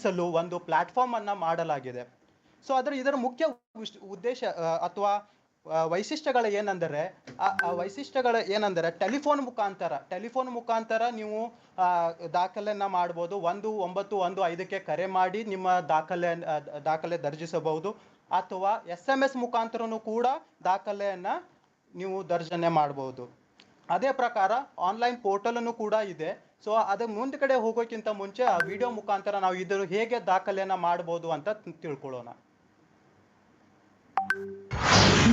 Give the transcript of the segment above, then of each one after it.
ಒದಗಿಸಲು ಒಂದು ಪ್ಲಾಟ್ಫಾರ್ಮ್ ಅನ್ನ ಮಾಡಲಾಗಿದೆ. ಸೊ ಇದರ ಮುಖ್ಯ ಉದ್ದೇಶ ಅಥವಾ ವೈಶಿಷ್ಟ್ಯಗಳು ಏನಂದರೆ ಟೆಲಿಫೋನ್ ಮುಖಾಂತರ ನೀವು ದಾಖಲೆಯನ್ನ ಮಾಡಬಹುದು. 1915ಕ್ಕೆ ಕರೆ ಮಾಡಿ ನಿಮ್ಮ ದಾಖಲೆ ದರ್ಜಿಸಬಹುದು, ಅಥವಾ SMS ಮುಖಾಂತರನೂ ಕೂಡ ದಾಖಲೆಯನ್ನ ನೀವು ದರ್ಜನೆ ಮಾಡಬಹುದು. ಅದೇ ಪ್ರಕಾರ ಆನ್ಲೈನ್ ಪೋರ್ಟಲ್ ಅನ್ನು ಕೂಡ ಇದೆ. ಸೊ ಅದ ಮುಂದೆ ಕಡೆ ಹೋಗೋಕ್ಕಿಂತ ಮುಂಚೆ ಆ ವಿಡಿಯೋ ಮುಖಾಂತರ ನಾವು ಇದರ ಹೇಗೆ ದಾಖಲೆಯನ್ನ ಮಾಡಬಹುದು ಅಂತ ತಿಳ್ಕೊಳ್ಳೋಣ.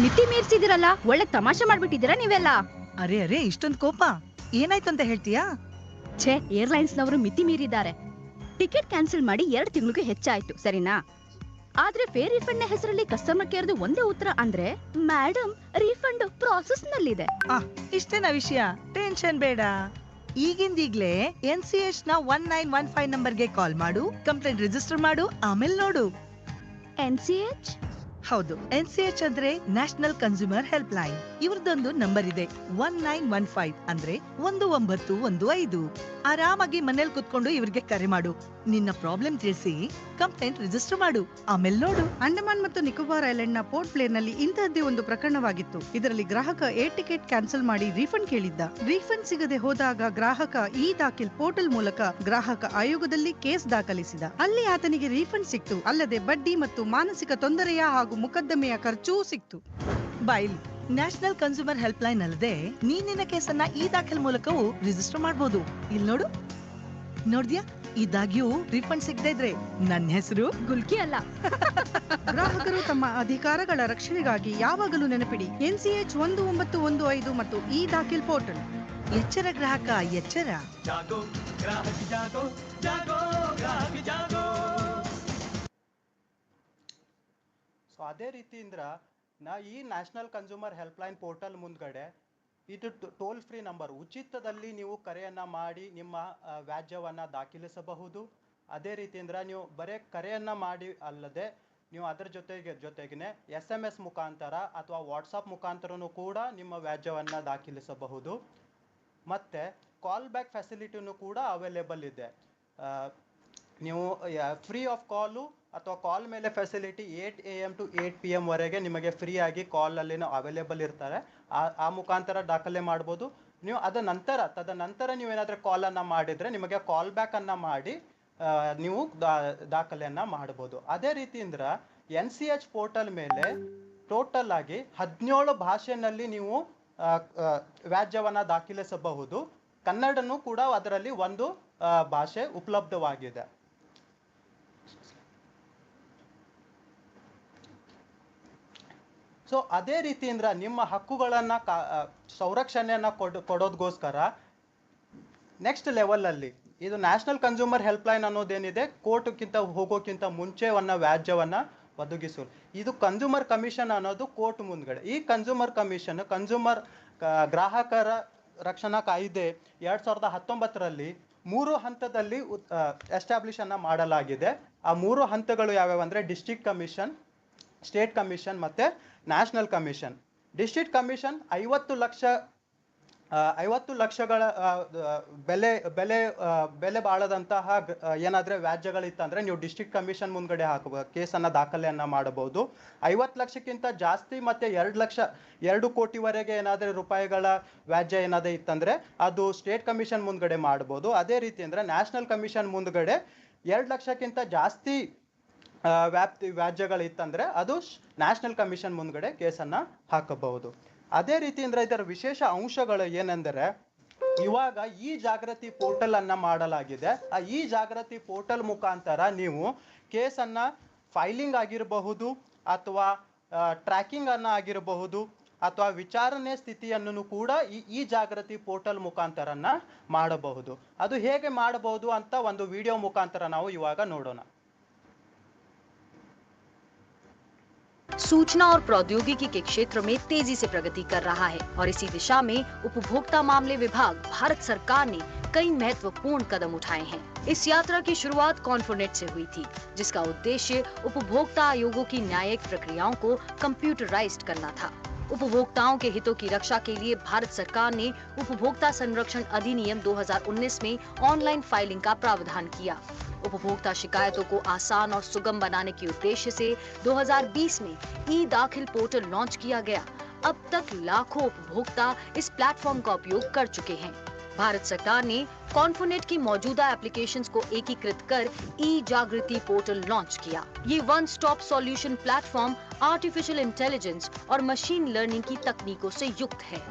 ಮಿತಿ ಮೀರ್ಸಿದಿರಲ್ಲ, ಒಳ್ಳೆ ತಮಾಷೆ ಮಾಡ್ಬಿಟ್ಟಿದ್ದೀರಾ ನೀವೆಲ್ಲ. ಅರೆ ಇಷ್ಟೊಂದು ಕೋಪ ಏನಾಯ್ತು ಅಂತ ಹೇಳ್ತೀಯಾ? ಛೇ, ಏರ್ಲೈನ್ಸ್ ನವರು ಮಿತಿ ಮೀರಿದ್ದಾರೆ. ಟಿಕೆಟ್ ಕ್ಯಾನ್ಸಲ್ ಮಾಡಿ 2 ತಿಂಗಳಿಗೆ ಹೆಚ್ಚಾಯ್ತು, ಸರಿನಾ? ಆದ್ರೆ ಫೇರ್ ರಿಫಂಡ್ ನ ಹೆಸರಲ್ಲಿ ಕಸ್ಟಮರ್ ಕೇರ್ದು ಒಂದೇ ಉತ್ತರ ಅಂದ್ರೆ, ಮೇಡಮ್ ರಿಫಂಡ್ ಪ್ರಾಸೆಸ್ ನಲ್ಲಿದೆ. ಇಷ್ಟೇನಾ ವಿಷಯ? ಟೆನ್ಷನ್ ಬೇಡ. ಈಗಿಂದೀಗ್ಲೇ NCH ನ 1915 ನಂಬರ್ಗೆ ಕಾಲ್ ಮಾಡು, ಕಂಪ್ಲೇಂಟ್ ರಿಜಿಸ್ಟರ್ ಮಾಡು, ಆಮೇಲೆ ನೋಡು. NCH? ಹೌದು, NCH ಅಂದ್ರೆ ನ್ಯಾಷನಲ್ ಕನ್ಸ್ಯೂಮರ್ ಹೆಲ್ಪ್ ಲೈನ್. ಇವ್ರದೊಂದು ನಂಬರ್ ಇದೆ, 1915 ಅಂದ್ರೆ 1915. ಆರಾಮಾಗಿ ಮನೇಲಿ ಕುತ್ಕೊಂಡು ಇವ್ರಿಗೆ ಕರೆ ಮಾಡು, ನಿನ್ನ ಪ್ರಾಬ್ಲಮ್ ತಿಳಿಸಿ ಕಂಪ್ಲೇಂಟ್ ರಿಜಿಸ್ಟರ್ ಮಾಡು, ಆಮೇಲೆ ನೋಡು. ಅಂಡಮಾನ್ ಮತ್ತು ನಿಕೋಬಾರ್ ಐಲ್ಯಾಂಡ್ ನ ಪೋರ್ಟ್ ಬ್ಲೇರ್ ನಲ್ಲಿ ಇಂತಹದ್ದೇ ಒಂದು ಪ್ರಕರಣವಾಗಿತ್ತು. ಇದರಲ್ಲಿ ಗ್ರಾಹಕ ಏರ್ ಟಿಕೆಟ್ ಕ್ಯಾನ್ಸಲ್ ಮಾಡಿ ರೀಫಂಡ್ ಕೇಳಿದ್ದ. ರೀಫಂಡ್ ಸಿಗದೆ ಹೋದಾಗ ಗ್ರಾಹಕ ಈ ದಾಖಲ್ ಪೋರ್ಟಲ್ ಮೂಲಕ ಗ್ರಾಹಕ ಆಯೋಗದಲ್ಲಿ ಕೇಸ್ ದಾಖಲಿಸಿದ. ಅಲ್ಲಿ ಆತನಿಗೆ ರೀಫಂಡ್ ಸಿಕ್ತು, ಅಲ್ಲದೆ ಬಡ್ಡಿ ಮತ್ತು ಮಾನಸಿಕ ತೊಂದರೆಯ ಹಾಗೂ ಮುಕದ್ದಮೆಯ ಖರ್ಚೂ ಸಿಕ್ತು. ಬಾಯ್ಲಿ, ನ್ಯಾಷನಲ್ ಕನ್ಸ್ಯೂಮರ್ ಹೆಲ್ಪ್ ಲೈನ್ ಅಲ್ಲದೆ ನಿನ್ನ ಕೇಸನ್ನ ಈ ದಾಖಲೆ ಮೂಲಕವೂ ರಿಜಿಸ್ಟರ್ ಮಾಡಬಹುದು. ಇಲ್ಲಿ ನೋಡು, ನೋಡ್ದ್ಯಾ? ಇದಾಗ್ಯೂ ರೀಫಂಡ್ ಸಿಗದೆ ಇದ್ರೆ ನನ್ನ ಹೆಸರು ಗುಲ್ಕಿ ಅಲ್ಲ. ಗ್ರಾಹಕರು ತಮ್ಮ ಅಧಿಕಾರಗಳ ರಕ್ಷಣೆಗಾಗಿ ಯಾವಾಗಲೂ ನೆನಪಿಡಿ NCH 1915 ಮತ್ತು ಈ ದಾಖಲ್ ಪೋರ್ಟಲ್. ಎಚ್ಚರ ಗ್ರಾಹಕ, ಎಚ್ಚರ. ಸೊ ಅದೇ ರೀತಿಯಿಂದ ಈ national consumer help line portal ಮುಂದ್ಗಡೆ ಇದು ಟೋಲ್ ಫ್ರೀ ನಂಬರ್, ಉಚಿತದಲ್ಲಿ ನೀವು ಕರೆಯನ್ನ ಮಾಡಿ ನಿಮ್ಮ ವ್ಯಾಜ್ಯವನ್ನ ದಾಖಲಿಸಬಹುದು. ಅದೇ ರೀತಿಯಿಂದ ನೀವು ಬರೀ ಕರೆಯನ್ನ ಮಾಡಿ ಅಲ್ಲದೆ ನೀವು ಅದರ ಜೊತೆಗೆ SMS ಮುಖಾಂತರ ಅಥವಾ ವಾಟ್ಸಪ್ ಮುಖಾಂತರನೂ ಕೂಡ ನಿಮ್ಮ ವ್ಯಾಜ್ಯವನ್ನ ದಾಖಲಿಸಬಹುದು. ಮತ್ತೆ ಕಾಲ್ ಬ್ಯಾಕ್ ಫೆಸಿಲಿಟಿನೂ ಕೂಡ ಅವೈಲೇಬಲ್ ಇದೆ. ನೀವು ಫ್ರೀ ಆಫ್ ಕಾಲು ಅಥವಾ ಕಾಲ್ ಮೇಲೆ ಫೆಸಿಲಿಟಿ 8 AM to 8 PM ವರೆಗೆ ನಿಮಗೆ ಫ್ರೀ ಆಗಿ ಕಾಲ್ ಅಲ್ಲಿ ಅವೈಲೇಬಲ್ ಇರ್ತಾರೆ. ಆ ಮುಖಾಂತರ ದಾಖಲೆ ಮಾಡ್ಬೋದು. ನೀವು ತದನಂತರ ನೀವು ಏನಾದರೂ ಕಾಲ್ ಅನ್ನ ಮಾಡಿದ್ರೆ ನಿಮಗೆ ಕಾಲ್ ಬ್ಯಾಕ್ ಅನ್ನ ಮಾಡಿ ನೀವು ದಾಖಲೆಯನ್ನ ಮಾಡಬಹುದು. ಅದೇ ರೀತಿಯಿಂದ NCH ಪೋರ್ಟಲ್ ಮೇಲೆ ಟೋಟಲ್ ಆಗಿ 17 ಭಾಷೆಯಲ್ಲಿ ನೀವು ವ್ಯಾಜ್ಯವನ್ನ ದಾಖಲಿಸಬಹುದು. ಕನ್ನಡನೂ ಕೂಡ ಅದರಲ್ಲಿ ಒಂದು ಭಾಷೆ ಉಪಲಬ್ಧವಾಗಿದೆ. ಸೊ ಅದೇ ರೀತಿಯಿಂದ ನಿಮ್ಮ ಹಕ್ಕುಗಳನ್ನ ಸಂರಕ್ಷಣೆಯನ್ನ ಕೊಡೋದಕ್ಕೋಸ್ಕರ ನೆಕ್ಸ್ಟ್ ಲೆವೆಲ್ ಅಲ್ಲಿ ಇದು ನ್ಯಾಷನಲ್ ಕನ್ಸ್ಯೂಮರ್ ಹೆಲ್ಪ್ ಲೈನ್ ಅನ್ನೋದೇನಿದೆ, ಕೋರ್ಟ್ಗಿಂತ ಹೋಗೋಕ್ಕಿಂತ ಮುಂಚೆ ವ್ಯಾಜ್ಯವನ್ನ ಒದಗಿಸಲು ಇದು ಕನ್ಸ್ಯೂಮರ್ ಕಮಿಷನ್ ಅನ್ನೋದು ಕೋರ್ಟ್ ಮುಂದ್ಗಡೆ. ಈ ಕನ್ಸ್ಯೂಮರ್ ಕಮಿಷನ್ ಗ್ರಾಹಕರ ರಕ್ಷಣಾ ಕಾಯ್ದೆ 2019ರಲ್ಲಿ 3 ಹಂತದಲ್ಲಿ ಎಸ್ಟಾಬ್ಲಿಷ್ ಅನ್ನ ಮಾಡಲಾಗಿದೆ. ಆ 3 ಹಂತಗಳು ಯಾವ್ಯಾವ ಅಂದ್ರೆ ಡಿಸ್ಟ್ರಿಕ್ಟ್ ಕಮಿಷನ್, ಸ್ಟೇಟ್ ಕಮಿಷನ್ ಮತ್ತೆ ನ್ಯಾಷನಲ್ ಕಮಿಷನ್. ಡಿಸ್ಟ್ರಿಕ್ಟ್ ಕಮಿಷನ್ 50 ಲಕ್ಷಗಳ ಬೆಲೆ ಬಾಳದಂತಹ ಏನಾದ್ರೆ ವ್ಯಾಜ್ಯಗಳಿತ್ತಂದ್ರೆ ನೀವು ಡಿಸ್ಟ್ರಿಕ್ಟ್ ಕಮಿಷನ್ ಮುಂದ್ಗಡೆ ಹಾಕಬಹುದು, ಕೇಸನ್ನ ದಾಖಲೆಯನ್ನ ಮಾಡಬಹುದು. 50 ಲಕ್ಷಕ್ಕಿಂತ ಜಾಸ್ತಿ ಮತ್ತೆ 2 ಕೋಟಿವರೆಗೆ ಏನಾದ್ರೆ ರೂಪಾಯಿಗಳ ವ್ಯಾಜ್ಯ ಏನಾದ್ರೆ ಇತ್ತಂದ್ರೆ ಅದು ಸ್ಟೇಟ್ ಕಮಿಷನ್ ಮುಂದ್ಗಡೆ ಮಾಡಬಹುದು. ಅದೇ ರೀತಿ ಅಂದ್ರೆ ನ್ಯಾಷನಲ್ ಕಮಿಷನ್ ಮುಂದ್ಗಡೆ 2 ಲಕ್ಷಕ್ಕಿಂತ ಜಾಸ್ತಿ ವ್ಯಾಜ್ಯಗಳಿತ್ತಂದ್ರೆ ಅದು ನ್ಯಾಷನಲ್ ಕಮಿಷನ್ ಮುಂದ್ಗಡೆ ಕೇಸನ್ನ ಹಾಕಬಹುದು. ಅದೇ ರೀತಿಯಿಂದ ಇದರ ವಿಶೇಷ ಅಂಶಗಳು ಏನೆಂದರೆ, ಇವಾಗ ಈ ಜಾಗೃತಿ ಪೋರ್ಟಲ್ ಅನ್ನ ಮಾಡಲಾಗಿದೆ. ಆ ಈ ಜಾಗೃತಿ ಪೋರ್ಟಲ್ ಮುಖಾಂತರ ನೀವು ಕೇಸನ್ನ ಫೈಲಿಂಗ್ ಆಗಿರಬಹುದು ಅಥವಾ ಟ್ರ್ಯಾಕಿಂಗ್ ಅನ್ನ ಆಗಿರಬಹುದು ಅಥವಾ ವಿಚಾರಣೆ ಸ್ಥಿತಿಯನ್ನು ಕೂಡ ಈ ಜಾಗೃತಿ ಪೋರ್ಟಲ್ ಮುಖಾಂತರನ ಮಾಡಬಹುದು. ಅದು ಹೇಗೆ ಮಾಡಬಹುದು ಅಂತ ಒಂದು ವಿಡಿಯೋ ಮುಖಾಂತರ ನಾವು ಇವಾಗ ನೋಡೋಣ. सूचना और प्रौद्योगिकी के क्षेत्र में तेजी से प्रगति कर रहा है और इसी दिशा में उपभोक्ता मामले विभाग भारत सरकार ने कई महत्वपूर्ण कदम उठाए हैं। इस यात्रा की शुरुआत कॉन्फोनेट से हुई थी, जिसका उद्देश्य उपभोक्ता आयोगों की न्यायिक प्रक्रियाओं को कंप्यूटराइज्ड करना था। उपभोक्ताओं के हितों की रक्षा के लिए भारत सरकार ने उपभोक्ता संरक्षण अधिनियम 2019 में ऑनलाइन फाइलिंग का प्रावधान किया। उपभोक्ता शिकायतों को आसान और सुगम बनाने के उद्देश्य से 2020 में ई दाखिल पोर्टल लॉन्च किया गया। अब तक लाखों उपभोक्ता इस प्लेटफॉर्म का उपयोग कर चुके हैं। भारत सरकार ने कॉन्फोनेट की मौजूदा एप्लीकेशंस को एकीकृत कर ई जागृति पोर्टल लॉन्च किया। ये one stop solution platform artificial intelligence और मशीन लर्निंग की तकनीकों से युक्त है,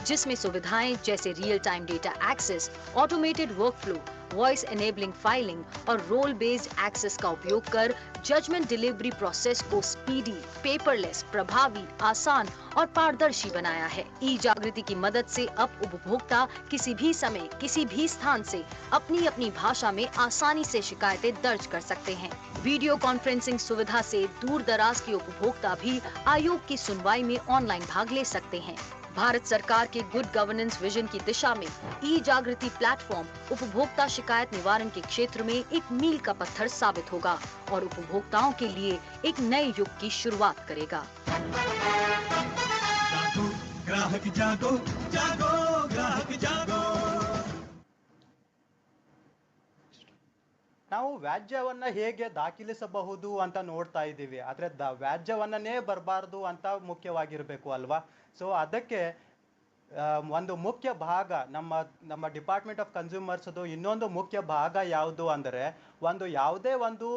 जिसमें सुविधाएं जैसे real time data access, automated workflow, voice enabling filing और रोल बेस्ड एक्सेस का उपयोग कर जजमेंट डिलीवरी प्रोसेस को स्पीडी, पेपरलेस, प्रभावी, आसान और पारदर्शी बनाया है। ई जागृति की मदद से अब उपभोक्ता किसी भी समय, किसी भी स्थान से अपनी अपनी भाषा में आसानी से शिकायतें दर्ज कर सकते हैं। वीडियो कॉन्फ्रेंसिंग सुविधा से दूर दराज के उपभोक्ता भी आयोग की सुनवाई में ऑनलाइन भाग ले सकते हैं। भारत सरकार के गुड गवर्नेंस विजन की दिशा में ई जागृति प्लेटफॉर्म उपभोक्ता शिकायत निवारण के क्षेत्र में एक मील का पत्थर साबित होगा और उपभोक्ताओं के लिए एक नए युग की शुरुआत करेगा। ग्राहक जागो, जागो, ग्राहक जागो। ನಾವು ವ್ಯಾಜ್ಯವನ್ನ ಹೇಗೆ ದಾಖಲಿಸಬಹುದು ಅಂತ ನೋಡ್ತಾ ಇದ್ದೀವಿ, ಆದ್ರೆ ವ್ಯಾಜ್ಯವನ್ನೇ ಬರಬಾರ್ದು ಅಂತ ಮುಖ್ಯವಾಗಿರ್ಬೇಕು ಅಲ್ವಾ. ಸೊ ಅದಕ್ಕೆ ಒಂದು ಮುಖ್ಯ ಭಾಗ ನಮ್ಮ ಡಿಪಾರ್ಟ್ಮೆಂಟ್ ಆಫ್ ಕನ್ಸ್ಯೂಮರ್ಸ್ದು ಇನ್ನೊಂದು ಮುಖ್ಯ ಭಾಗ ಯಾವುದು ಅಂದರೆ, ಯಾವುದೇ ಒಂದು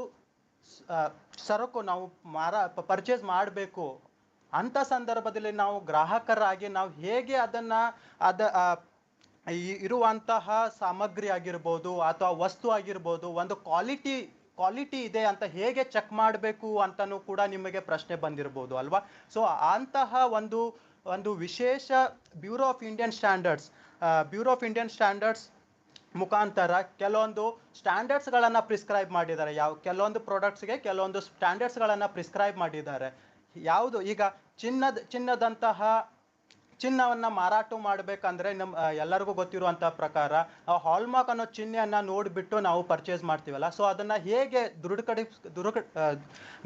ಸರಕು ನಾವು ಪರ್ಚೇಸ್ ಮಾಡಬೇಕು ಅಂತ ಸಂದರ್ಭದಲ್ಲಿ ನಾವು ಗ್ರಾಹಕರಾಗಿ ನಾವು ಹೇಗೆ ಇರುವಂತಹ ಸಾಮಗ್ರಿ ಆಗಿರ್ಬೋದು ಅಥವಾ ವಸ್ತು ಆಗಿರ್ಬೋದು ಒಂದು ಕ್ವಾಲಿಟಿ ಇದೆ ಅಂತ ಹೇಗೆ ಚೆಕ್ ಮಾಡಬೇಕು ಅಂತಲೂ ಕೂಡ ನಿಮಗೆ ಪ್ರಶ್ನೆ ಬಂದಿರ್ಬೋದು ಅಲ್ವಾ. ಸೊ ಅಂತಹ ಒಂದು ವಿಶೇಷ ಬ್ಯೂರೋ ಆಫ್ ಇಂಡಿಯನ್ ಸ್ಟ್ಯಾಂಡರ್ಡ್ಸ್ ಮುಖಾಂತರ ಕೆಲವೊಂದು ಸ್ಟ್ಯಾಂಡರ್ಡ್ಸ್ಗಳನ್ನು ಪ್ರಿಸ್ಕ್ರೈಬ್ ಮಾಡಿದ್ದಾರೆ. ಕೆಲವೊಂದು ಪ್ರಾಡಕ್ಟ್ಸ್ಗೆ ಕೆಲವೊಂದು ಸ್ಟ್ಯಾಂಡರ್ಡ್ಸ್ಗಳನ್ನು ಪ್ರಿಸ್ಕ್ರೈಬ್ ಮಾಡಿದ್ದಾರೆ. ಯಾವುದು ಈಗ ಚಿನ್ನವನ್ನು ಮಾರಾಟ ಮಾಡಬೇಕಂದ್ರೆ ಎಲ್ಲರಿಗೂ ಗೊತ್ತಿರುವಂಥ ಪ್ರಕಾರ ಹಾಲ್ಮಾರ್ಕ್ ಅನ್ನೋ ಚಿಹ್ನೆಯನ್ನು ನೋಡಿಬಿಟ್ಟು ನಾವು ಪರ್ಚೇಸ್ ಮಾಡ್ತೀವಲ್ಲ. ಸೊ ಅದನ್ನು ಹೇಗೆ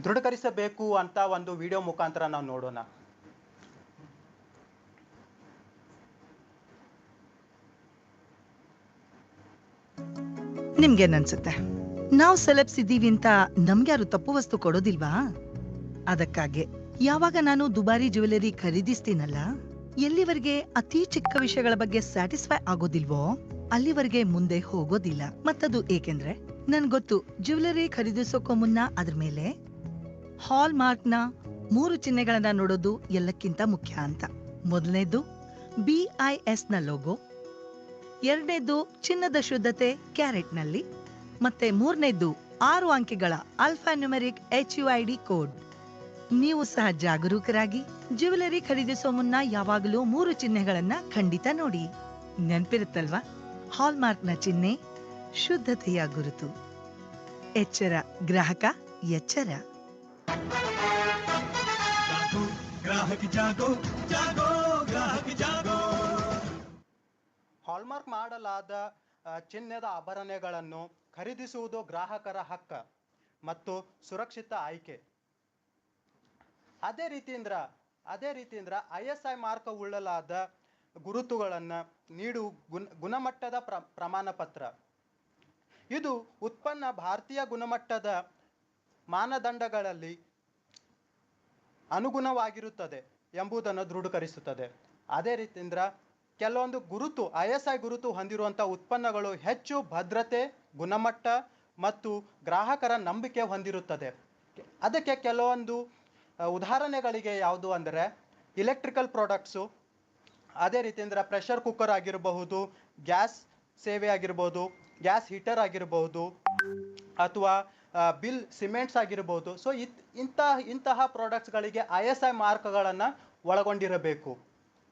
ದೃಢೀಕರಿಸಬೇಕು ಅಂತ ಒಂದು ವಿಡಿಯೋ ಮುಖಾಂತರ ನಾವು ನೋಡೋಣ. ನಿಮ್ಗೇನನ್ಸುತ್ತೆ? ನಾವು ಸೆಲೆಬ್ಸ್ ಇದ್ದೀವಿ ಅಂತ ನಮ್ಗ್ಯಾರು ತಪ್ಪು ವಸ್ತು ಕೊಡೋದಿಲ್ವಾ? ಅದಕ್ಕಾಗಿ ಯಾವಾಗ ನಾನು ದುಬಾರಿ ಜ್ಯುವೆಲರಿ ಖರೀದಿಸ್ತೀನಲ್ಲ, ಎಲ್ಲಿವರೆಗೆ ಅತಿ ಚಿಕ್ಕ ವಿಷಯಗಳ ಬಗ್ಗೆ ಸ್ಯಾಟಿಸ್ಫೈ ಆಗೋದಿಲ್ವೋ ಅಲ್ಲಿವರೆಗೆ ಮುಂದೆ ಹೋಗೋದಿಲ್ಲ. ಮತ್ತದು ಏಕೆಂದ್ರೆ ನನ್ಗೊತ್ತು, ಜ್ಯುವೆಲರಿ ಖರೀದಿಸೋಕೋ ಮುನ್ನ ಅದ್ರ ಮೇಲೆ ಹಾಲ್ ಮಾರ್ಕ್ ನ 3 ಚಿಹ್ನೆಗಳನ್ನ ನೋಡೋದು ಎಲ್ಲಕ್ಕಿಂತ ಮುಖ್ಯ ಅಂತ. ಮೊದಲನೇದು BIS ನ ಲೋಗೋ, ಎರಡನೇದು ಚಿನ್ನದ ಶುದ್ಧತೆ ಕ್ಯಾರೆಟ್ ನಲ್ಲಿ, ಮತ್ತೆ ಮೂರನೇದು 6 ಅಂಕೆಗಳ ಆಲ್ಫಾ ನ್ಯೂಮೆರಿಕ್ HUID ಕೋಡ್. ನೀವು ಸಹ ಜಾಗರೂಕರಾಗಿ ಜ್ಯುವೆಲರಿ ಖರೀದಿಸೋ ಮುನ್ನ ಯಾವಾಗಲೂ 3 ಚಿಹ್ನೆಗಳನ್ನ ಖಂಡಿತ ನೋಡಿ. ನೆನ್ಪಿರುತ್ತಲ್ವಾ? ಹಾಲ್ಮಾರ್ಕ್ ನ ಚಿಹ್ನೆ ಶುದ್ಧತೆಯ ಗುರುತು. ಎಚ್ಚರ ಗ್ರಾಹಕ, ಎಚ್ಚರ. ಗ್ರಾಹಕ ಜಾಗೋ, ಜಾಗೋ, ಗ್ರಾಹಕ ಜಾಗೋ. ಹಾಲ್ಮಾರ್ಕ್ ಮಾಡಲಾದ ಚಿನ್ನದ ಆಭರಣಗಳನ್ನು ಖರೀದಿಸುವುದು ಗ್ರಾಹಕರ ಹಕ್ಕ ಮತ್ತು ಸುರಕ್ಷಿತ ಆಯ್ಕೆ. ಅದೇ ರೀತಿಯಿಂದ ISI ಮಾರ್ಕ್ ಉಳ್ಳಲಾದ ಗುರುತುಗಳನ್ನು ನೀಡುವ ಗುಣಮಟ್ಟದ ಪ್ರಮಾಣ ಪತ್ರ. ಇದು ಉತ್ಪನ್ನ ಭಾರತೀಯ ಗುಣಮಟ್ಟದ ಮಾನದಂಡಗಳಲ್ಲಿ ಅನುಗುಣವಾಗಿರುತ್ತದೆ ಎಂಬುದನ್ನು ದೃಢೀಕರಿಸುತ್ತದೆ. ಅದೇ ರೀತಿಯಿಂದ ಕೆಲವೊಂದು ISI ಗುರುತು ಹೊಂದಿರುವಂಥ ಉತ್ಪನ್ನಗಳು ಹೆಚ್ಚು ಭದ್ರತೆ, ಗುಣಮಟ್ಟ ಮತ್ತು ಗ್ರಾಹಕರ ನಂಬಿಕೆ ಹೊಂದಿರುತ್ತದೆ. ಅದಕ್ಕೆ ಕೆಲವೊಂದು ಉದಾಹರಣೆಗಳಿಗೆ ಯಾವುದು ಅಂದರೆ ಇಲೆಕ್ಟ್ರಿಕಲ್ ಪ್ರಾಡಕ್ಟ್ಸು, ಅದೇ ರೀತಿಯಿಂದ ಪ್ರೆಷರ್ ಕುಕ್ಕರ್ ಆಗಿರಬಹುದು, ಗ್ಯಾಸ್ ಸೇವೆ ಆಗಿರ್ಬೋದು, ಗ್ಯಾಸ್ ಹೀಟರ್ ಆಗಿರ್ಬೋದು, ಅಥವಾ ಬಿಲ್ ಸಿಮೆಂಟ್ಸ್ ಆಗಿರ್ಬೋದು. ಸೊ ಇಂತಹ ಪ್ರಾಡಕ್ಟ್ಸ್ಗಳಿಗೆ ISI ಮಾರ್ಕ್ಗಳನ್ನು ಒಳಗೊಂಡಿರಬೇಕು.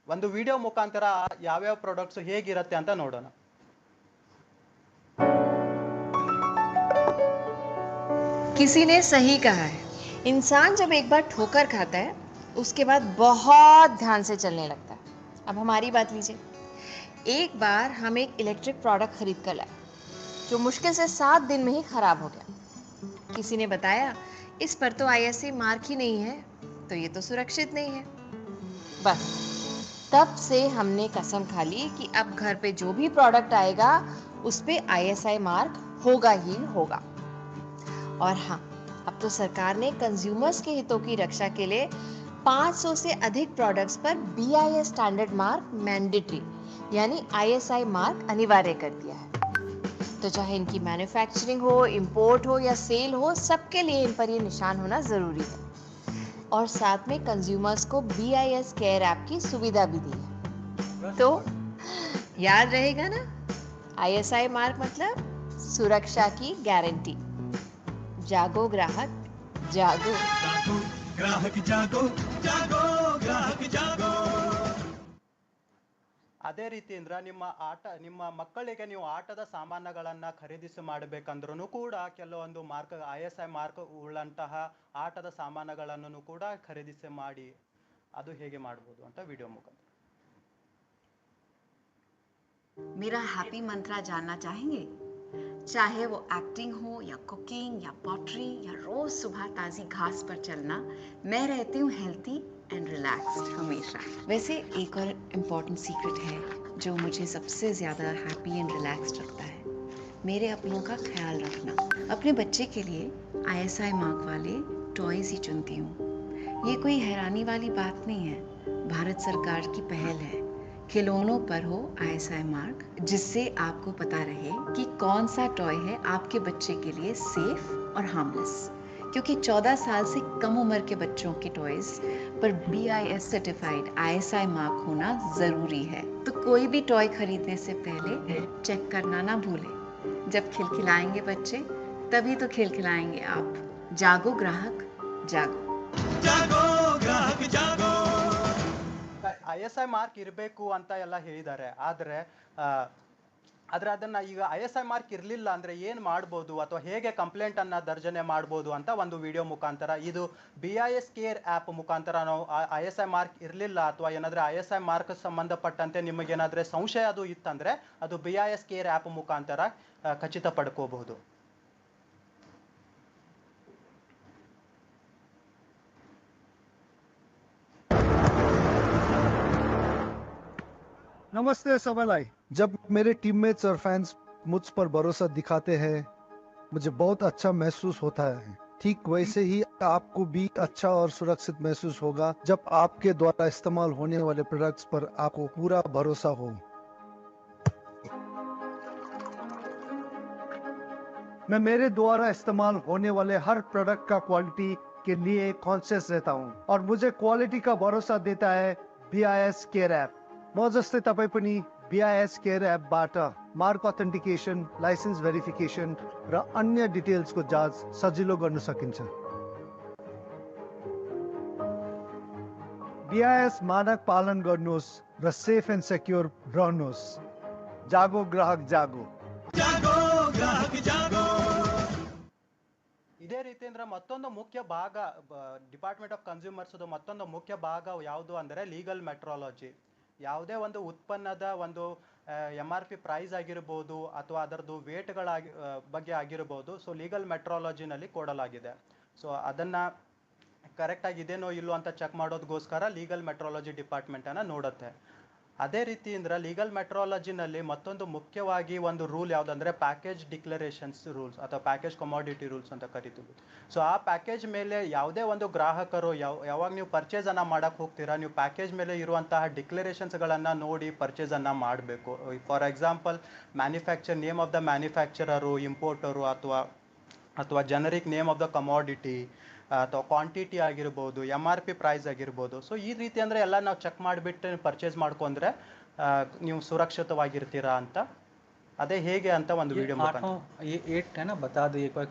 ಒಂದು ವಿಡಿಯೋ ಮುಖಾಂತರ ಯಾವ್ಯಾವ ಪ್ರಾಡಕ್ಟ್ಸ್ ಹೇಗಿರುತ್ತೆ ಅಂತ ನೋಡೋಣ. किसी ने सही कहा है, इंसान जब एक बार ठोकर खाता है उसके बाद बहुत ध्यान से चलने लगता है। अब हमारी बात लीजिए, एक बार हम एक इलेक्ट्रिक प्रोडक्ट खरीद कर लाए जो मुश्किल से 7 दिन में ही खराब हो गया। किसी ने बताया इस पर तो ISI मार्क ही नहीं है, तो ये तो सुरक्षित नहीं है। बस तब से हमने कसम खा ली कि अब घर पे जो भी प्रोडक्ट आएगा उस पे ISI मार्क होगा ही होगा। और हाँ, अब तो सरकार ने कंज्यूमर्स के हितों की रक्षा के लिए 500 से अधिक प्रोडक्ट्स पर BIS स्टैंडर्ड मार्क मैंडेटरी यानी ISI मार्क अनिवार्य कर दिया है। तो चाहे इनकी मैन्युफैक्चरिंग हो, इंपोर्ट हो या सेल हो, सबके लिए इन पर ये निशान होना जरूरी है। और साथ में कंज्यूमर्स को BIS केयर ऐप की सुविधा भी दी है। तो याद रहेगा ना, ISI मार्क मतलब सुरक्षा की गारंटी। जागो ग्राहक जागो। जागो ग्राहक जागो जागो ग्राहक जागो ಅದೇ ರೀತಿಯಿಂದ ನಿಮ್ಮ ಮಕ್ಕಳಿಗೆ ನೀವು ಆಟದ ಸಾಮಾನುಗಳನ್ನ ಖರೀದಿಸಿ ಮಾಡಬೇಕಂದ್ರೂ ಕೂಡ ಕೆಲವೊಂದು ಮಾರ್ಕ್ ISI ಮಾರ್ಕ್ ಉಳ್ಳಂತಹ ಆಟದ ಸಾಮಾನುಗಳನ್ನು ಕೂಡ ಖರೀದಿಸಿ ಮಾಡಿ, ಅದು ಹೇಗೆ ಮಾಡ್ಬೋದು ಅಂತ ವಿಡಿಯೋ ಮುಖಾಂತರ मेरा हैप्पी मंत्रा जानना चाहेंगे? चाहे वो एक्टिंग हो या कुकिंग या पॉटरी या रोज सुबह ताजी घास पर चलना, मैं रहती हूँ हेल्थी एंड रिलैक्स्ड हमेशा। वैसे एक और इम्पोर्टेंट सीक्रेट है जो मुझे सबसे ज़्यादा हैप्पी एंड रिलैक्स्ड रखता है, मेरे अपनों का ख्याल रखना। अपने बच्चे के लिए ISI मार्क वाले टॉयज ही चुनती हूँ। ये कोई हैरानी वाली बात नहीं है, भारत सरकार की पहल है। खिलौनों पर हो ISI मार्क, जिससे आपको पता रहे कि कौन सा टॉय है आपके बच्चे के लिए सेफ और हार्मलेस। क्योंकि 14 साल से कम उम्र के बच्चों के टॉयज पर BIS सर्टिफाइड ISI मार्क होना जरूरी है। तो कोई भी टॉय खरीदने से पहले चेक करना ना भूलें। जब खिलखिलाएंगे बच्चे, तभी तो खिलखिलाएंगे आप। जागो ग्राहक जागो। जागो ग्राहक जागो ISI ಮಾರ್ಕ್ ಇರಬೇಕು ಅಂತ ಎಲ್ಲ ಹೇಳಿದ್ದಾರೆ, ಆದರೆ ಅದನ್ನ ಈಗ ISI ಮಾರ್ಕ್ ಇರಲಿಲ್ಲ ಅಂದ್ರೆ ಏನು ಮಾಡ್ಬೋದು ಅಥವಾ ಹೇಗೆ ಕಂಪ್ಲೇಂಟ್ ಅನ್ನ ದರ್ಜನೆ ಮಾಡ್ಬೋದು ಅಂತ ಒಂದು ವಿಡಿಯೋ ಮುಖಾಂತರ, ಇದು BIS ಕೇರ್ ಆ್ಯಪ್ ಮುಖಾಂತರ ನಾವು ISI ಮಾರ್ಕ್ ಇರಲಿಲ್ಲ ಅಥವಾ ಏನಾದರೂ ISI ಮಾರ್ಕ್ ಸಂಬಂಧಪಟ್ಟಂತೆ ನಿಮಗೇನಾದರೆ ಸಂಶಯ ಅದು ಇತ್ತಂದ್ರೆ ಅದು BIS ಕೇರ್ ಆ್ಯಪ್ ಮುಖಾಂತರ ಖಚಿತ ಪಡ್ಕೋಬಹುದು. नमस्ते सबलाई। जब मेरे टीममेट्स और फैंस मुझ पर भरोसा दिखाते हैं, मुझे बहुत अच्छा महसूस होता है। ठीक वैसे ही आपको भी अच्छा और सुरक्षित महसूस होगा जब आपके द्वारा इस्तेमाल होने वाले प्रोडक्ट्स पर आपको पूरा भरोसा हो। मैं मेरे द्वारा इस्तेमाल होने वाले हर प्रोडक्ट का क्वालिटी के लिए कॉन्शियस रहता हूँ और मुझे क्वालिटी का भरोसा देता है BIS केयर ऐप। म जस्तै तपाईँ पनि BIS केयर एपबाट मार्क अथेन्टिकेसन, लाइसेन्स भेरिफिकेसन र अन्य डिटेल्सको जाँच सजिलो गर्न सकिन्छ। BIS मानक पालन गर्नुहोस् र सेफ एन्ड सेक्योर रहनुहोस्। जागो ग्राहक जागो। जागो ग्राहक जागो ಇದೇ ರೀತಿಯಿಂದ ಮತ್ತೊಂದು ಮುಖ್ಯ ಭಾಗ ಡಿಪಾರ್ಟ್ಮೆಂಟ್ ಆಫ್ ಕನ್ಸ್ಯೂಮರ್ಸ್ ಮತ್ತೊಂದು ಮುಖ್ಯ ಭಾಗ ಯಾವುದು ಅಂದರೆ ಲೀಗಲ್ ಮೆಟ್ರಾಲಜಿ. ಯಾವುದೇ ಒಂದು ಉತ್ಪನ್ನದ ಒಂದು MRP ಪ್ರೈಸ್ ಆಗಿರ್ಬೋದು ಅಥವಾ ಅದರದ್ದು ವೇಟ್ಗಳ ಬಗ್ಗೆ ಆಗಿರ್ಬೋದು, ಸೊ ಲೀಗಲ್ ಮೆಟ್ರಾಲಜಿನಲ್ಲಿ ಕೊಡಲಾಗಿದೆ. ಸೊ ಅದನ್ನು ಕರೆಕ್ಟಾಗಿ ಇದೇನೋ ಇಲ್ಲೋ ಅಂತ ಚೆಕ್ ಮಾಡೋದಕ್ಕೋಸ್ಕರ ಲೀಗಲ್ ಮೆಟ್ರಾಲಜಿ ಡಿಪಾರ್ಟ್ಮೆಂಟನ್ನು ನೋಡುತ್ತೆ. ಅದೇ ರೀತಿಯಿಂದ ಲೀಗಲ್ ಮೆಟ್ರಾಲಜಿನಲ್ಲಿ ಮತ್ತೊಂದು ಮುಖ್ಯವಾಗಿ ಒಂದು ರೂಲ್ ಯಾವುದಂದರೆ ಪ್ಯಾಕೇಜ್ ಡಿಕ್ಲರೇಷನ್ಸ್ ರೂಲ್ಸ್ ಅಥವಾ ಪ್ಯಾಕೇಜ್ ಕಮಾಡಿಟಿ ರೂಲ್ಸ್ ಅಂತ ಕರಿತೀವಿ. ಸೊ ಆ ಪ್ಯಾಕೇಜ್ ಮೇಲೆ ಯಾವುದೇ ಒಂದು ಗ್ರಾಹಕರು ಯಾವಾಗ ನೀವು ಪರ್ಚೇಸನ್ನು ಮಾಡೋಕ್ಕೆ ಹೋಗ್ತೀರಾ, ನೀವು ಪ್ಯಾಕೇಜ್ ಮೇಲೆ ಇರುವಂತಹ ಡಿಕ್ಲರೇಷನ್ಸ್ಗಳನ್ನು ನೋಡಿ ಪರ್ಚೇಸನ್ನು ಮಾಡಬೇಕು. For example name of the manufacturer, importer ಅಥವಾ generic name of the commodity ಅಥವಾ ಕ್ವಾಂಟಿಟಿ ಆಗಿರ್ಬೋದು, MRP ಪ್ರೈಸ್ ಆಗಿರ್ಬೋದು. ಸೊ ಈ ರೀತಿ ಅಂದರೆ ಎಲ್ಲ ನಾವು ಚೆಕ್ ಮಾಡಿಬಿಟ್ಟು ಪರ್ಚೇಸ್ ಮಾಡ್ಕೊಂಡ್ರೆ ನೀವು ಸುರಕ್ಷಿತವಾಗಿರ್ತೀರಾ ಅಂತ. ಅದೇ ಹೇಗೆ ಅಂತ ಒಂದು ವಿಡಿಯೋ ये 8 है ना, बता दो एक बार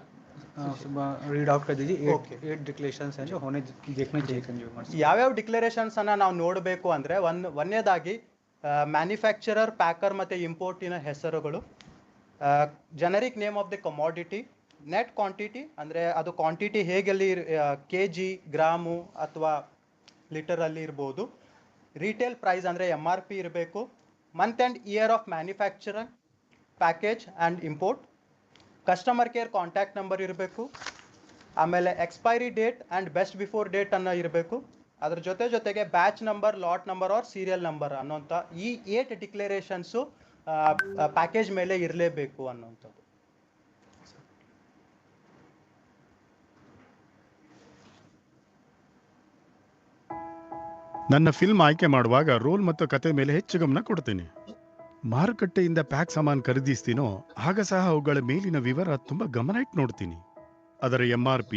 रीड आउट कर दीजिए। 8 डिक्लेरेशंस हैं जो देखने चाहिए कंज्यूमर्स। ಯಾವ್ಯಾವ ಡಿಕ್ಲರೇಷನ್ಸ್ ಅನ್ನ ನಾವು ನೋಡಬೇಕು ಅಂದರೆ ಒಂದನೇದಾಗಿ ಮ್ಯಾನುಫ್ಯಾಕ್ಚರರ್, ಪ್ಯಾಕರ್ ಮತ್ತು ಇಂಪೋರ್ಟಿನ ಹೆಸರುಗಳು, generic name of the commodity, net quantity ಅಂದರೆ ಅದು ಕ್ವಾಂಟಿಟಿ ಹೇಗೆಲ್ಲಿ kg, ಗ್ರಾಮು ಅಥವಾ ಲೀಟರಲ್ಲಿ ಇರ್ಬೋದು, ರಿಟೇಲ್ ಪ್ರೈಸ್ ಅಂದರೆ MRP ಇರಬೇಕು, month and year of manufacturing, package and import, customer care contact number ಇರಬೇಕು, ಆಮೇಲೆ expiry date and best before date ಅನ್ನೋ ಇರಬೇಕು, ಅದ್ರ ಜೊತೆಗೆ batch number, lot number or serial number ಅನ್ನೋಂಥ ಈ 8 ಡಿಕ್ಲರೇಷನ್ಸು ಪ್ಯಾಕೇಜ್ ಮೇಲೆ ಇರಲೇಬೇಕು ಅನ್ನೋಂಥದ್ದು. ನನ್ನ ಫಿಲ್ಮ್ ಆಯ್ಕೆ ಮಾಡುವಾಗ ರೋಲ್ ಮತ್ತು ಕತೆ ಮೇಲೆ ಹೆಚ್ಚು ಗಮನ ಕೊಡ್ತೀನಿ. ಮಾರುಕಟ್ಟೆಯಿಂದ ಪ್ಯಾಕ್ ಸಾಮಾನು ಖರೀದಿಸ್ತೀನೋ ಆಗ ಸಹ ಅವುಗಳ ಮೇಲಿನ ವಿವರ ತುಂಬಾ ಗಮನ ಇಟ್ಟು ನೋಡ್ತೀನಿ. ಅದರ MRP,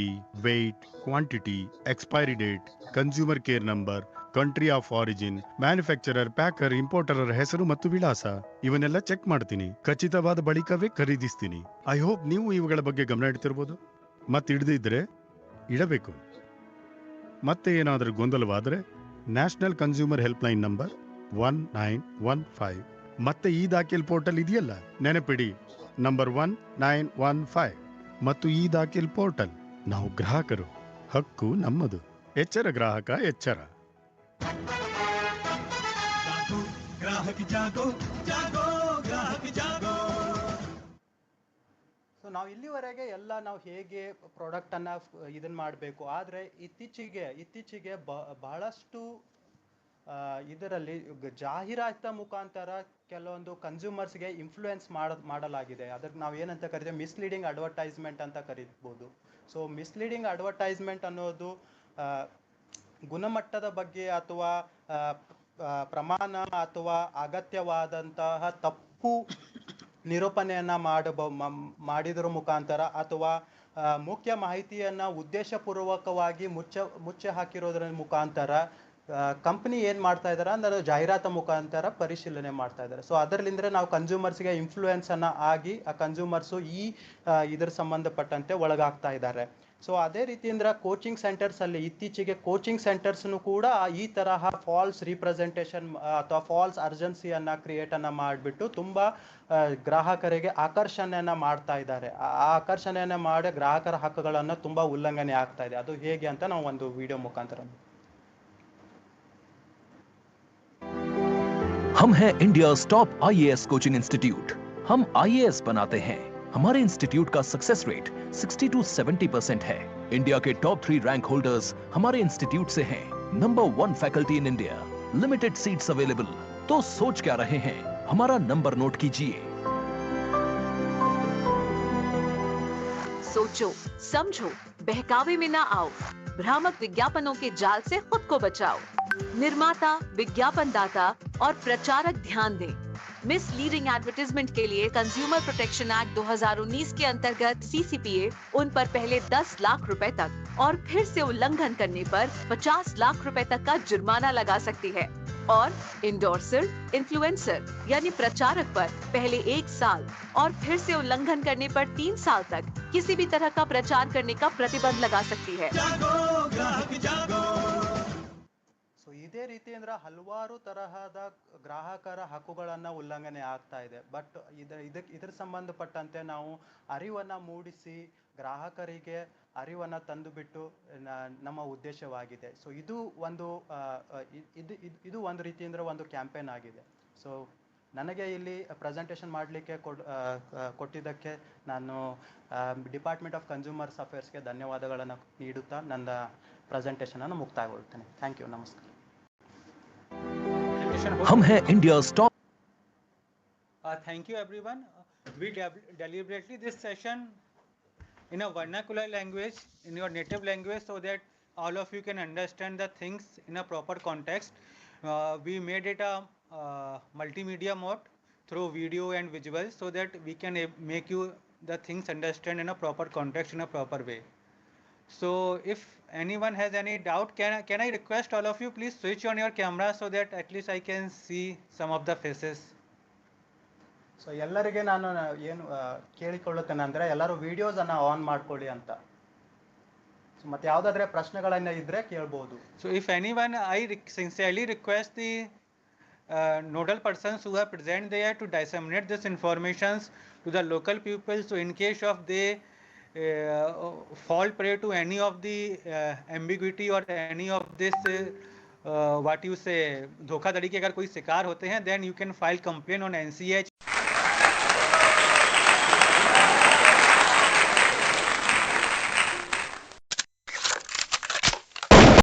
weight, quantity, expiry date, consumer care number, country of origin, manufacturer, packer, ಇಂಪೋರ್ಟರರ ಹೆಸರು ಮತ್ತು ವಿಳಾಸ ಇವನ್ನೆಲ್ಲ ಚೆಕ್ ಮಾಡ್ತೀನಿ. ಖಚಿತವಾದ ಬಳಿಕವೇ ಖರೀದಿಸ್ತೀನಿ. ಐ ಹೋಪ್ ನೀವು ಇವುಗಳ ಬಗ್ಗೆ ಗಮನ ಇಡ್ತಿರ್ಬೋದು. ಮತ್ತೆ ಹಿಡಿದಿದ್ರೆ ಇಡಬೇಕು. ಮತ್ತೆ ಏನಾದರೂ ಗೊಂದಲವಾದರೆ ನ್ಯಾಷನಲ್ ಕನ್ಸ್ಯೂಮರ್ ಹೆಲ್ಪ್ಲೈನ್ ನಂಬರ್ 1915 ಮತ್ತೆ ಈ ದಾಖಿಲ್ ಪೋರ್ಟಲ್ ಇದೆಯಲ್ಲ, ನೆನಪಿಡಿ ನಂಬರ್ 1915 ಮತ್ತು ಈ ದಾಖಿಲ್ ಪೋರ್ಟಲ್. ನಾವು ಗ್ರಾಹಕರು, ಹಕ್ಕು ನಮ್ಮದು. ಎಚ್ಚರ ಗ್ರಾಹಕ, ಎಚ್ಚರ. ग्राहक जागो जागो ग्राहक जागो. ಸೊ ನಾವು ಇಲ್ಲಿವರೆಗೆ ಎಲ್ಲ ನಾವು ಹೇಗೆ ಪ್ರಾಡಕ್ಟನ್ನು ಇದನ್ನು ಮಾಡಬೇಕು, ಆದರೆ ಇತ್ತೀಚೆಗೆ ಬಹಳಷ್ಟು ಇದರಲ್ಲಿ ಜಾಹೀರಾತ ಮುಖಾಂತರ ಕೆಲವೊಂದು ಕನ್ಸ್ಯೂಮರ್ಸ್ಗೆ ಇನ್ಫ್ಲೂಯೆನ್ಸ್ ಮಾಡಲಾಗಿದೆ. ಅದಕ್ಕೆ ನಾವು ಏನಂತ ಕರಿತೀವಿ, ಮಿಸ್ಲೀಡಿಂಗ್ ಅಡ್ವರ್ಟೈಸ್ಮೆಂಟ್ ಅಂತ ಕರಿಬೋದು. ಸೊ ಮಿಸ್ಲೀಡಿಂಗ್ ಅಡ್ವರ್ಟೈಸ್ಮೆಂಟ್ ಅನ್ನೋದು ಗುಣಮಟ್ಟದ ಬಗ್ಗೆ ಅಥವಾ ಪ್ರಮಾಣ ಅಥವಾ ಅಗತ್ಯವಾದಂತಹ ತಪ್ಪು ನಿರೂಪಣೆಯನ್ನು ಮಾಡಿದ್ರ ಮುಖಾಂತರ ಅಥವಾ ಮುಖ್ಯ ಮಾಹಿತಿಯನ್ನು ಉದ್ದೇಶಪೂರ್ವಕವಾಗಿ ಮುಚ್ಚೆ ಹಾಕಿರೋದ್ರ ಮುಖಾಂತರ ಕಂಪ್ನಿ ಏನು ಮಾಡ್ತಾ ಇದ್ದಾರೆ ಅಂದರೆ ಜಾಹೀರಾತು ಮುಖಾಂತರ ಪರಿಶೀಲನೆ ಮಾಡ್ತಾ ಇದ್ದಾರೆ. ಸೊ ಅದರಲ್ಲಿಂದ್ರೆ ನಾವು ಕನ್ಸ್ಯೂಮರ್ಸ್ಗೆ ಇನ್ಫ್ಲೂಯೆನ್ಸನ್ನು ಆಗಿ ಆ ಕನ್ಸ್ಯೂಮರ್ಸು ಇದರ ಸಂಬಂಧಪಟ್ಟಂತೆ ಒಳಗಾಗ್ತಾ ಇದ್ದಾರೆ. ಸೊ ಅದೇ ರೀತಿಯಿಂದ ಕೋಚಿಂಗ್ ಸೆಂಟರ್ಸಲ್ಲಿ ಇತ್ತೀಚೆಗೆ ಕೋಚಿಂಗ್ ಸೆಂಟರ್ಸ್ನು ಕೂಡ ಈ ತರಹ ಫಾಲ್ಸ್ ರಿಪ್ರೆಸೆಂಟೇಷನ್ ಅಥವಾ ಫಾಲ್ಸ್ ಅರ್ಜೆನ್ಸಿಯನ್ನು ಕ್ರಿಯೇಟನ್ನು ಮಾಡಿಬಿಟ್ಟು ತುಂಬ ಗ್ರಾಹಕರಿಗೆ ಆಕರ್ಷಣೆಯನ್ನು ಮಾಡ್ತಾ ಇದ್ದಾರೆ. ಆ ಆಕರ್ಷಣೆಯನ್ನು ಮಾಡಿ ಗ್ರಾಹಕರ ಹಕ್ಕುಗಳನ್ನು ತುಂಬ ಉಲ್ಲಂಘನೆ ಆಗ್ತಾ ಇದೆ. ಅದು ಹೇಗೆ ಅಂತ ನಾವು ಒಂದು ವಿಡಿಯೋ ಮುಖಾಂತರ. हम हैं India's top IAS coaching institute. हम IAS बनाते हैं. हमारे इंस्टीट्यूट का सक्सेस रेट 60 to 70% है. इंडिया के टॉप 3 रैंक होल्डर्स हमारे इंस्टीट्यूट से हैं. Number 1 faculty in India. Limited seats available. तो सोच क्या रहे हैं? हमारा नंबर नोट कीजिए. सोचो, समझो, बहकावे में ना आओ. भ्रामक विज्ञापनों के जाल से खुद को बचाओ. निर्माता, विज्ञापनदाता और प्रचारक ध्यान दें. मिसलीडिंग एडवर्टाइजमेंट के लिए कंज्यूमर प्रोटेक्शन एक्ट 2019 के अंतर्गत CCPA उन पर पहले 10 लाख रुपए तक और फिर से उल्लंघन करने पर 50 लाख रुपए तक का जुर्माना लगा सकती है. और इंडोर्सर, इन्फ्लुएंसर यानी प्रचारक पर पहले 1 साल और फिर से उल्लंघन करने पर 3 साल तक किसी भी तरह का प्रचार करने का प्रतिबंध लगा सकती है. ಇದೇ ರೀತಿಯಿಂದ ಹಲವಾರು ತರಹದ ಗ್ರಾಹಕರ ಹಕ್ಕುಗಳನ್ನು ಉಲ್ಲಂಘನೆ ಆಗ್ತಾ ಇದೆ. ಬಟ್ ಇದರ ಸಂಬಂಧಪಟ್ಟಂತೆ ನಾವು ಅರಿವನ್ನು ಮೂಡಿಸಿ ಗ್ರಾಹಕರಿಗೆ ಅರಿವನ್ನು ತಂದುಬಿಟ್ಟು ನಮ್ಮ ಉದ್ದೇಶವಾಗಿದೆ. ಸೊ ಇದು ಒಂದು ರೀತಿಯಿಂದ ಒಂದು ಕ್ಯಾಂಪೇನ್ ಆಗಿದೆ. ಸೊ ನನಗೆ ಇಲ್ಲಿ ಪ್ರೆಸೆಂಟೇಷನ್ ಮಾಡಲಿಕ್ಕೆ ಕೊಟ್ಟಿದ್ದಕ್ಕೆ ನಾನು ಡಿಪಾರ್ಟ್ಮೆಂಟ್ ಆಫ್ ಕನ್ಸ್ಯೂಮರ್ಸ್ ಅಫೇರ್ಸ್ಗೆ ಧನ್ಯವಾದಗಳನ್ನು ನೀಡುತ್ತಾ ನನ್ನ ಪ್ರೆಸೆಂಟೇಷನನ್ನು ಮುಕ್ತಾಯಗೊಳ್ತೇನೆ. Thank you. ನಮಸ್ಕಾರ. हम हैं India's top. Thank you everyone. We deliberately this session in a vernacular language, in your native language, so that all of you can understand the things in a proper context. We made it a multimedia mode through video and visuals, so that we can make you the things understand in a proper context, in a proper way. So if anyone has any doubt, can I request all of you please switch on your camera so that at least I can see some of the faces. So ಎಲ್ಲರಿಗೆ ನಾನು ಏನು ಕೇಳಿಕೊಳ್ಳುತ್ತೇನೆ ಅಂದರೆ ಎಲ್ಲರೂ ವಿಡಿಯೋಸನ್ನು on ಮಾಡ್ಕೊಳ್ಳಿ ಅಂತ. So ಮತ್ತೆ ಯಾವುದಾದ್ರೆ ಪ್ರಶ್ನೆಗಳನ್ನ ಇದ್ದರೆ ಕೇಳ್ಬೋದು. So if anyone, I sincerely request the nodal persons who are present there to disseminate this information to the local people, so in case of they fall prey to any of the ambiguity or any of this what you say धोखाधड़ी के अगर कोई शिकार होते हैं, then you can file complaint on NCH